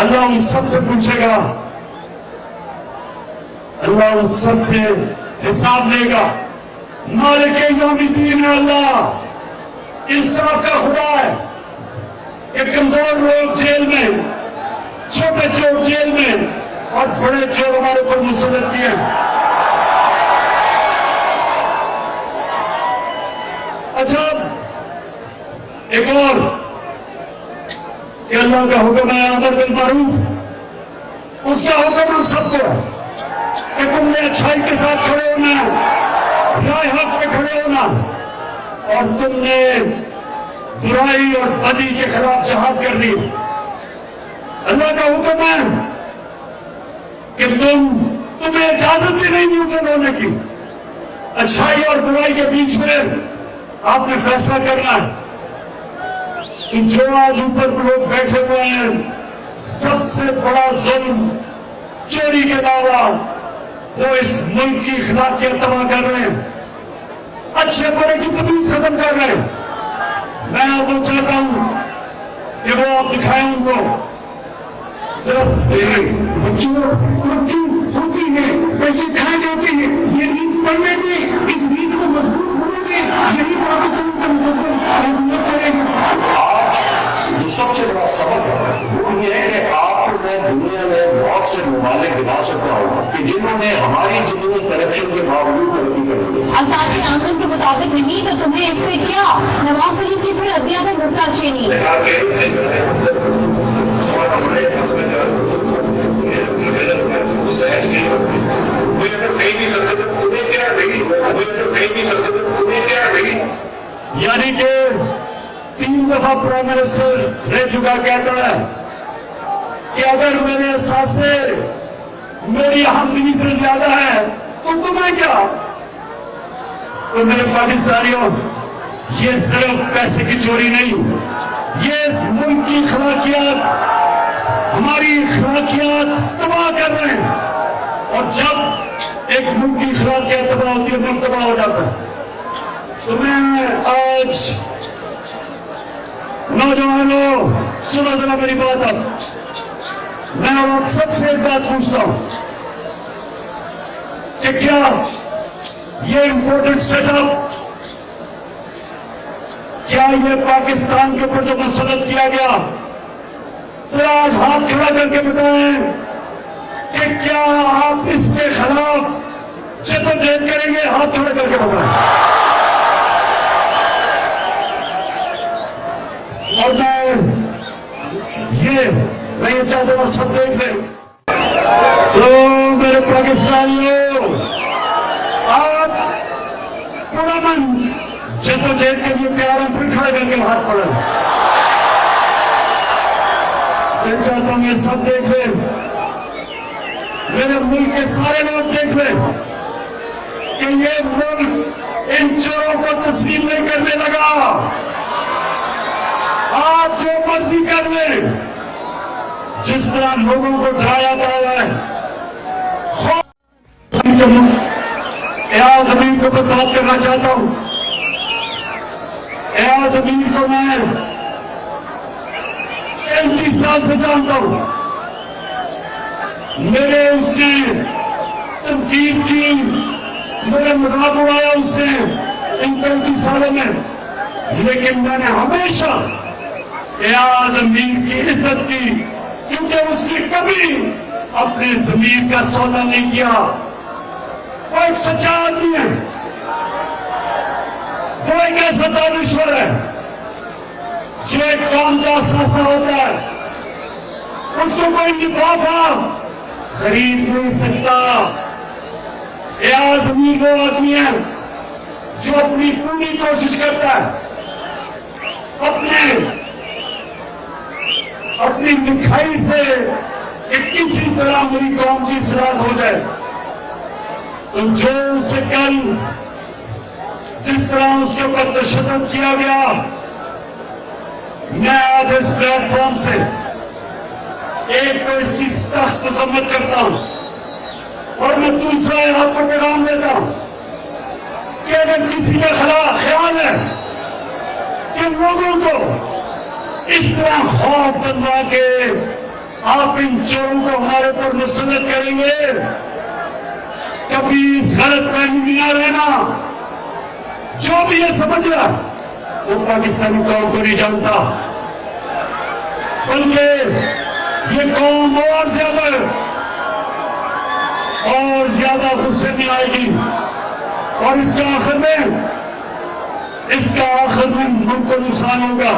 اللہ ان سب سے پوچھے گا، اللہ ان سب سے حساب لے گا. مالک یوم الدین ہے اللہ، انصاف کا خدا ہے کہ کمزور لوگ جیل میں، چھوٹے چور جیل میں، اور بڑے چور ہمارے اوپر مسلط کیے. اچھا، ایک اور کہ اللہ کا حکم ہے امر بالمعروف، اس کا حکم ہم سب کو ہے کہ تم نے اچھائی کے ساتھ کھڑے ہونا ہے، رائے حق پہ کھڑے ہونا، اور تم نے برائی اور بدی کے خلاف جہاد کرنی. اللہ کا حکم ہے کہ تمہیں اجازت بھی نہیں نیوٹرل ہونے کی. اچھائی اور برائی کے بیچ میں آپ نے فیصلہ کرنا ہے. کہ جو آج اوپر لوگ بیٹھے ہوئے ہیں، سب سے بڑا ظلم چوری کے علاوہ وہ اس ملک کی اخلاقیات تباہ کر رہے ہیں، اچھے برے کی تمیز ختم کر رہے ہیں. میں آپ کو چاہتا ہوں کہ وہ آپ دکھائیں ان کو ذرا بچوں ہوتی ہے ویسے کھائی جاتی ہے، یہ نیند پڑھنے دیں، اس نیند کو مضبوط ہونے دیں، یہی پاکستان کا مقدم کرے گا. جو سب سے بڑا سبق ہے وہ یہ ہے کہ آپ کو میں دنیا میں بہت سے ممالک دکھا سکتا ہوں کہ جنہوں نے ہماری جتنی کرپشن کے باوجود ترقی کر لی ہے. اب ساتھ ہی آمدن کے مطابق نہیں تو تمہیں اس سے کیا؟ نواز شریف کی پھر عدلیہ میں نکتہ چینی. یعنی کہ 3 دفعہ پرائم منسٹر رہ چکا کہتا ہے کہ اگر میرے اثاثے میری آمدنی سے زیادہ ہے تو تمہیں کیا؟ تو میرے پاکستانیوں، یہ صرف پیسے کی چوری نہیں، یہ اس ملک کی اخلاقیات، ہماری اخلاقیات تباہ کر رہے ہیں. اور جب ایک ملک کی اخلاقیات تباہ ہوتی ہے ملک تباہ ہو جاتا ہے. تو میں آج نوجوانوں سنو ذرا میری بات. اب میں آپ سب سے ایک بات پوچھتا ہوں کہ کیا یہ امپورٹنٹ سیٹ اپ، کیا یہ پاکستان کے اوپر جو مسلط کیا گیا، ذرا آج ہاتھ کھڑا کر کے بتائیں کہ کیا آپ اس کے خلاف جدوجہد کریں گے؟ ہاتھ کھڑا کر کے بتائیں. اور میں یہ چاہتا ہوں سب دیکھ لیں. میرے پاکستانیوں، آپ پورا من جدوجہد کے لیے تیار ہیں؟ پھر کھڑے کر کے ہاتھ پڑھیں. میں چاہتا ہوں یہ سب دیکھ لیں، میرے ملک کے سارے لوگ دیکھ لیں کہ یہ ملک ان چوروں کو تسلیم نہیں کرنے لگا. آپ جو مرضی کر لیں، جس طرح لوگوں کو ڈرایا جا رہا ہے. ایاز امین کو میں بات کرنا چاہتا ہوں. ایاز امین کو میں 35 سال سے جانتا ہوں. میرے اس نے تنقید کی، میرے مذاق اڑایا اس نے ان 35 سالوں میں، لیکن میں نے ہمیشہ ایاز امین کی عزت کی، کیونکہ اس نے کبھی اپنے ضمیر کا سودا نہیں کیا. وہ ایک سچا آدمی ہے، وہ ایک ایسا دانشور ہے جو ایک قوم کا اثاثہ ہوتا ہے. اس کو کوئی لفافہ خرید نہیں سکتا. ایاز امین وہ آدمی ہے جو اپنی پوری کوشش کرتا ہے اپنی لکھائی سے کہ کسی طرح میری قوم کی اصلاح ہو جائے. تو جو اسے کل جس طرح اس کے اوپر تشدد کیا گیا، میں آج اس پلیٹ فارم سے ایک تو اس کی سخت مذمت کرتا ہوں، اور میں دوسرا آپ کو پیغام دیتا ہوں کہ اگر کسی کے خلاف خیال ہے کہ لوگوں کو اس طرح خوف دلوا کے آپ ان چوروں کو ہمارے پر مسلط کریں گے، کبھی اس غلط فہمی میں نہ رہنا. جو بھی یہ سمجھ رہا وہ پاکستانی قوم کو نہیں جانتا، بلکہ یہ قوم اور زیادہ غصے میں آئے گی. اور اس کا آخر میں ملک کو نقصان ہوگا.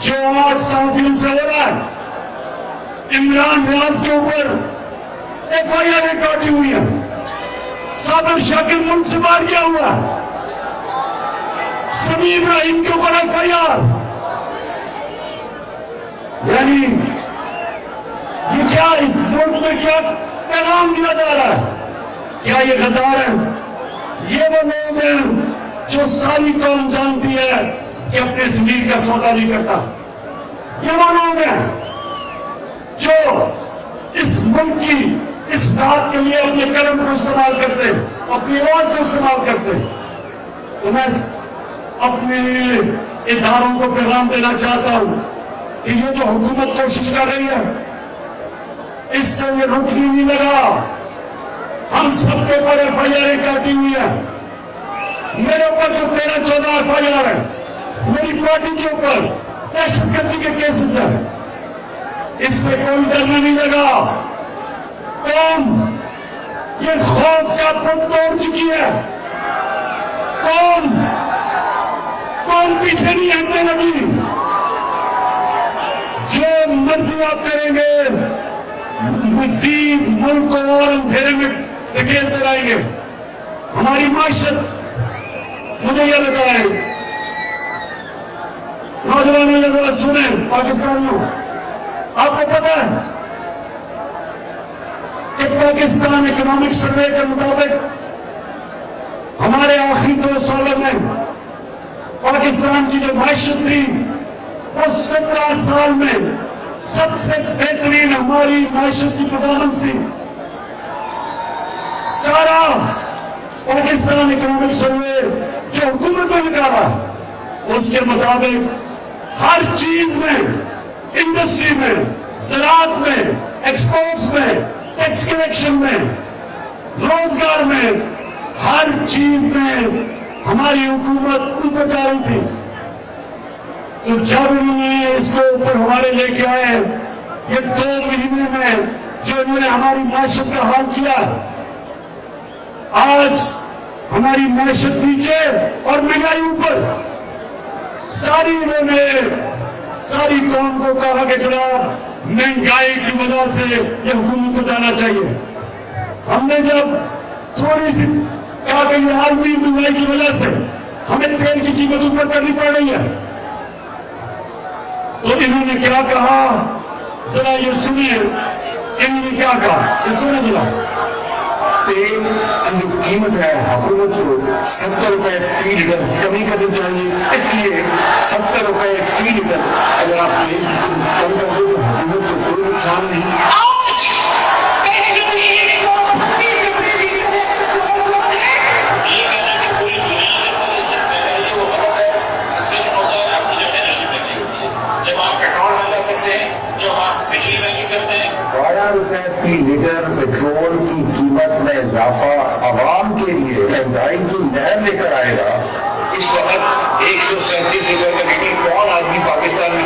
جو آج صحافیوں سے ہو رہا ہے، عمران ریاض کے اوپر FIR کاٹی ہوئی ہے، صابر شاکر ملک سے باہر گیا ہوا ہے، سمیر ابراہیم کے اوپر FIR. یعنی یہ کیا اس ملک میں کیا پیغام دیا جا رہا ہے؟ کیا یہ غدار ہے؟ یہ وہ لوگ ہیں جو ساری قوم جانتی ہے کہ اپنے ضمیر کا سودا نہیں کرتا. یہ وہ لوگ ہیں جو اس ملک کی اس بات کے لیے اپنے قلم کو استعمال کرتے، اپنی آواز کو استعمال کرتے. تو میں اپنے اداروں کو پیغام دینا چاہتا ہوں کہ یہ جو حکومت کوشش کر رہی ہے، اس سے یہ رکنے نہیں لگا. ہم سب کے اوپر FIR کاٹی ہوئی ہے. میرے اوپر تو 13-14 FIR ہے، میری پارٹی کے اوپر دہشت گردی کے کیسز ہیں. اس سے کوئی ڈرنا نہیں لگا. قوم یہ خوف کا پن توڑ چکی ہے. قوم پیچھے نہیں ہٹنے لگی. جو مرضی آپ کریں گے مزید ملک کو اور اندھیرے میں دھکیلتے رہیں گے. ہماری معاشرت مجھے یہ لگا ہے نوجوانوں یہ ذرا سنیں پاکستانیوں, آپ کو پتا ہے کہ پاکستان اکنامک سروے کے مطابق ہمارے آخری 2 سالوں میں پاکستان کی جو معیشت تھی وہ 17 سال میں سب سے بہترین ہماری معیشت کی پرفارمنس تھی. سارا پاکستان اکنامک سروے جو حکومت نے نکالا اس کے مطابق ہر چیز میں, انڈسٹری میں, زراعت میں, ایکسپورٹس میں, ٹیکس کلیکشن میں, روزگار میں, ہر چیز میں ہماری حکومت اوپر جا رہی تھی. تو جب انہوں نے اس کو اوپر ہمارے لے کے آئے یہ 2 مہینے میں جو انہوں نے ہماری معیشت کا حال کیا, آج ہماری معیشت نیچے اور مہنگائی اوپر. انہوں نے ساری قوم کو کہا کہ جناب مہنگائی کی وجہ سے یہ حکومت کو جانا چاہیے. ہم نے جب تھوڑی سی کہا کہ یہ عالمی مہنگائی کی وجہ سے ہمیں تیل کی قیمت اوپر کرنی پڑ رہی ہے, تو انہوں نے کیا کہا ذرا یہ سنیے. انہوں نے کیا کہا یہ سنیں ذرا. تیل کی جو قیمت ہے حکومت کو 70 روپے فی لیٹر کمی کرنی چاہیے. اس لیے 70 روپے فی لیٹر اگر آپ تیل کم کر دیں تو حکومت کو کوئی نقصان نہیں. روپے فی لیٹر پیٹرول کی قیمت میں اضافہ عوام کے لیے مہنگائی کی لہر لے کر آئے گا. اس وقت 137 روپے کا لیٹر کون آدمی پاکستان میں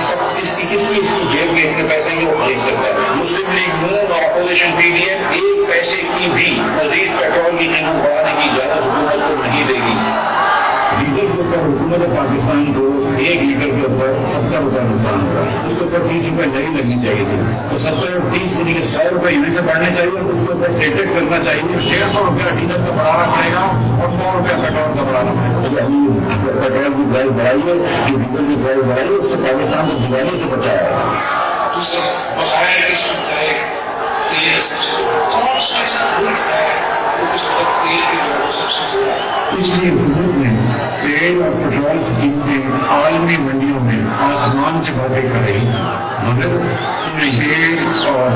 کس کی جیب میں اتنے پیسے کی وہ خرید سکتا ہے؟ مسلم لیگ نون اور اپوزیشن پی ڈی ایم 1 پیسے کی بھی مزید پیٹرول کی قیمت بڑھانے کی اجازت حکومت کو نہیں دے گی. ڈیزل کے اوپر حکومت پاکستان کو 1 لیٹر کے اوپر 70 روپے نقصان ہو رہا ہے. اس کے اوپر 30 روپے نہیں لگنی چاہیے تھی, تو 70 اور 30 یعنی کہ 100 روپے یہیں سے بڑھنے چاہیے. اس کے اوپر سیٹیکس کرنا چاہیے. 150 روپیہ ڈیزل کا بڑھانا پڑے گا اور 100 روپیہ پیٹرول کا بڑھانا پڑے گا. پیٹرول کی پرائز بڑھائی ہے, جو ڈیزل کی پرائز بڑھائی ہے, اس سے پاکستان کو دیوانے سے بچایا ہے. بغیر اس وقت تیل سب سے کون سا ایسا ملک ہے جو اس وقت تیل کے لوگوں سب سے بڑا ہے؟ اس لیے حکومت نے تیل اور پیٹرول کی قیمتیں عالمی منڈیوں میں آسمان سے باتیں کر رہی ہیں, مگر تیل اور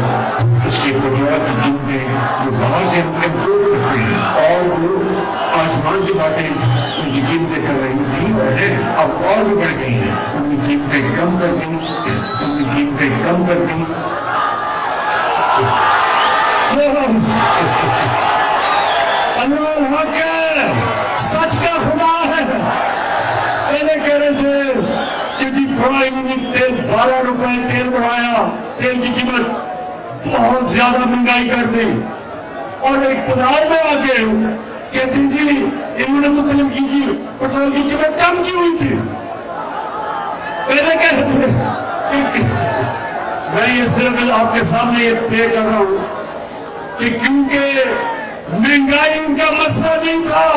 اس کے پیٹرول کی قیمتیں جو باہر سے ہم امپورٹ کرتے ہیں اور وہ آسمان سے باتیں ان کی قیمتیں کر رہی تھیں اور ہیں, اب اور بھی بڑھ گئی ہیں. ان کی قیمتیں کم کر دیں, ان کی قیمتیں کم کر دیں. اللہ حق ہے, سچ کا خدا ہے. پہلے کہہ رہے تھے کہ جی تیل 12 روپے تیل بڑھایا, تیل کی قیمت بہت زیادہ مہنگائی کر دی, اور اقتدار میں آ کے کہتے جی انہوں نے تو تیل کی پیٹرول کی قیمت کم کی ہوئی تھی. پہلے کہہ رہے تھے میں یہ صرف آپ کے سامنے یہ پلے کر رہا ہوں کہ کیونکہ مہنگائی ان کا مسئلہ نہیں تھا,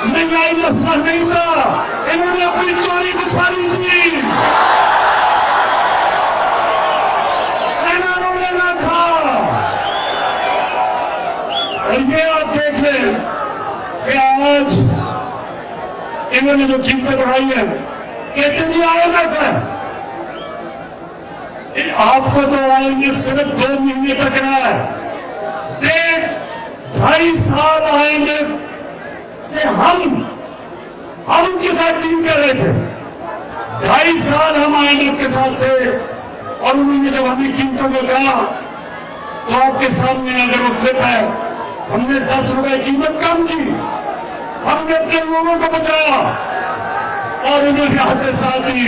مہنگائی مسئلہ نہیں تھا, انہوں نے اپنی چوری بچھالی تھی, انہوں نے نہ تھا. اور یہ آپ دیکھ لیں کہ آج انہوں نے جو قیمتیں بڑھائی ہیں کہتے جی IMF ہے. آپ کو تو IMF صرف 2 مہینے تک رہا ہے. 2.5 سال IMF سے ہم کے ساتھ ڈیل کر رہے تھے. 2.5 سال ہم IMF کے ساتھ تھے, اور انہوں نے جب ہمیں قیمتوں کو کہا تو آپ کے سامنے اگر وہ کلپ ہے, ہم نے 10 روپے قیمت کم کی, ہم نے اپنے لوگوں کو بچایا, اور انہوں نے آتے ساتھ ہی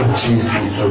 25%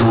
2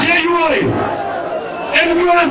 JUI, MQM,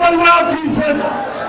15%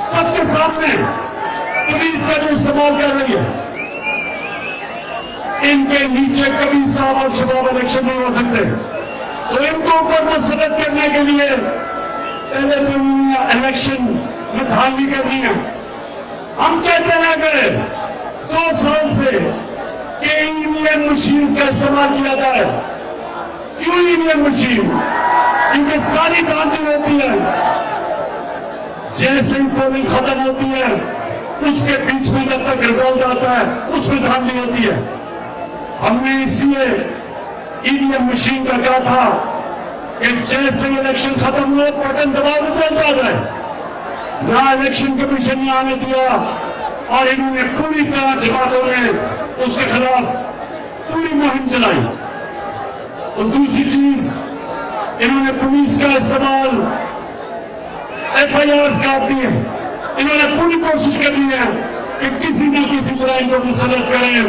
سب کے سامنے پولیس کا جو استعمال کر رہی ہے. ان کے نیچے کبھی صاحب اور شباب الیکشن نہیں ہو سکتے. تو ان کو اوپر مسلط کرنے کے لیے پہلے تو الیکشن میں دھاندلی کرنی ہے. ہم کہتے ہیں کہ 2 سال سے کہ ای وی ایم مشین کا استعمال کیا جائے. کیوں ای وی ایم مشین؟ کیونکہ ساری دھاندلی ہوتی ہے جیسے ہی پولنگ ختم ہوتی ہے اس کے بیچ میں جب تک رزلٹ آتا ہے اس میں دھاندلی ہوتی ہے. ہم نے اس لیے ای وی ایم مشین کا کہا تھا کہ جیسے ہی الیکشن ختم ہو بٹن دباؤ رزلٹ آ جائے. نہ الیکشن کمیشن نے آنے دیا اور انہوں نے پوری طرح جماعتوں نے اس کے خلاف پوری مہم چلائی. اور دوسری چیز انہوں نے پولیس کا استعمال ایف آئی آرز کاٹ دی ہے. انہوں نے پوری کوشش کرنی ہے کہ کسی نہ کسی طرح ان کو مسلط کریں.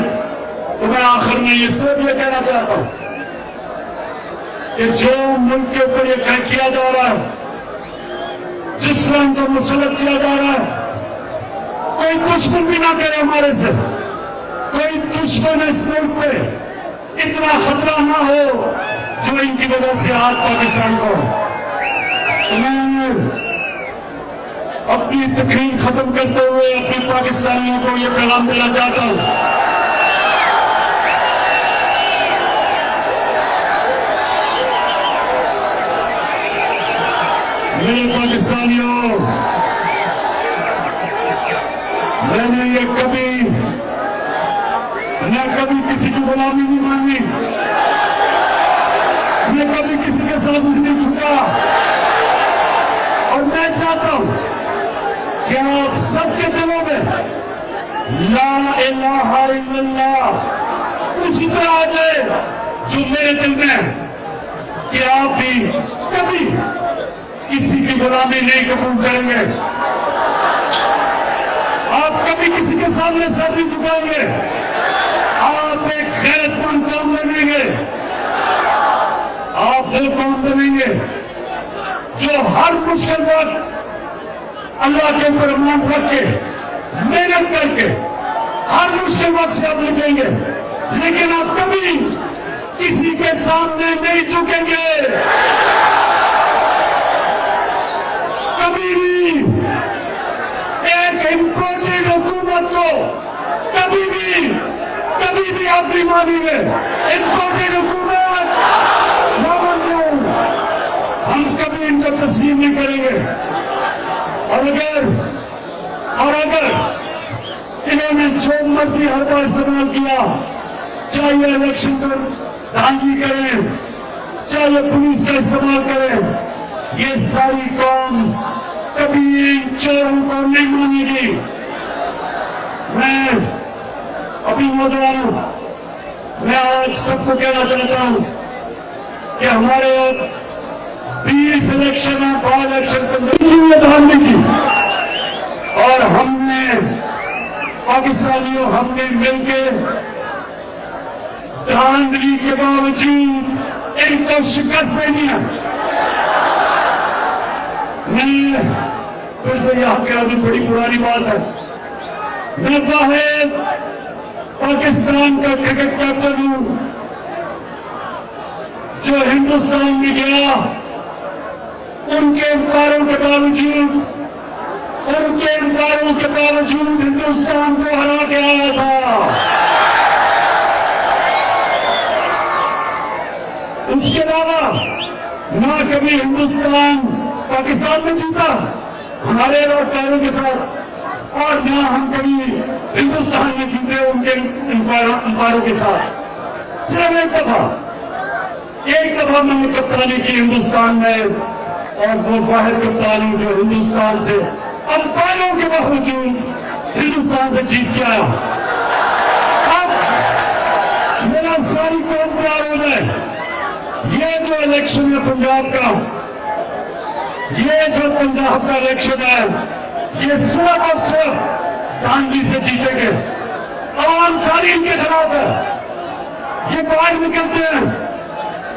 تو میں آخر میں یہ سب یہ کہنا چاہتا ہوں کہ جو ملک کے اوپر یہ کیا جا رہا ہے جس میں ان کو مسلط کیا جا رہا ہے کوئی دشمن بھی نہ کرے ہمارے سے. کوئی دشمن اس ملک پہ اتنا خطرہ نہ ہو جو ان کی وجہ سے آج پاکستان کو. میں اپنی تقریر ختم کرتے ہوئے اپنے پاکستانیوں کو یہ پیغام دینا چاہتا ہوں. میرے پاکستانیوں، میں نے یہ کبھی کسی کی غلامی نہیں مانی. میں کبھی کسی کے ساتھ نہیں جھکا. اور میں چاہتا ہوں کہ آپ سب کے دلوں میں لا الہ الا اللہ اسی طرح آ جائے جو میرے دل میں کہ آپ بھی کبھی کسی کی غلامی نہیں قبول کریں گے. آپ کبھی کسی کے سامنے سر نہیں جھکائیں گے. آپ ایک غیرت مند قوم بنیں گے. آپ وہ قوم بنیں گے جو ہر مشکل وقت اللہ کے اوپر ایمان رکھ کے محنت کر کے ہر مشکل وقت سے آپ نکلیں گے. لیکن آپ کبھی کسی کے سامنے نہیں جھکیں گے. کبھی بھی ایک امپورٹڈ حکومت کو کبھی بھی آپ نہیں مانیں گے. امپورٹڈ حکومت نامنظور، ہم کبھی ان کو تسلیم نہیں کریں گے. اور اگر انہوں نے جو مرضی حربہ استعمال کیا، چاہے الیکشن پر دھاندلی کریں، چاہے پولیس کا استعمال کریں، یہ ساری قوم کبھی ان چوروں کو نہیں مانے گی. میں ابھی نوجوانوں، میں آج سب کو کہنا چاہتا ہوں کہ ہمارے 20 الیکشن ہیں، 5 الیکشن پنجاب دھاندلی کی، اور ہم نے پاکستانیوں ہم نے مل کے دھاندلی کے باوجود ان کو شکست دینی ہے. میں پھر سے یاد کرا دوں، بڑی پرانی بات ہے. میں واحد پاکستان کا کرکٹ کیپٹن ہوں جو ہندوستان میں گیا ان کے انکاروں کے باوجود ہندوستان کو ہرا کے آیا تھا. اس کے علاوہ نہ کبھی ہندوستان پاکستان میں جیتا ہمارے پیروں کے ساتھ، اور نہ ہم کبھی ہندوستان میں جیتے ان کے امپائروں کے ساتھ. صرف ایک دفعہ میں نے کپتانی کی ہندوستان میں، اور وہ واحد کپتان ہوں جو ہندوستان سے امپائروں کے باوجود ہندوستان سے جیت کے آیا. اب میرا ساری قوم تیار ہو جائے. یہ جو الیکشن ہے پنجاب کا، یہ جو پنجاب کا الیکشن ہے، یہ صرف اور صرف دھاندلی سے جیتے گے. عوام ساری ان کے خلاف ہے. یہ باہر نکلتے ہیں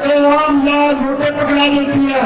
تو عوام لال موٹے پکڑا دیتی ہے.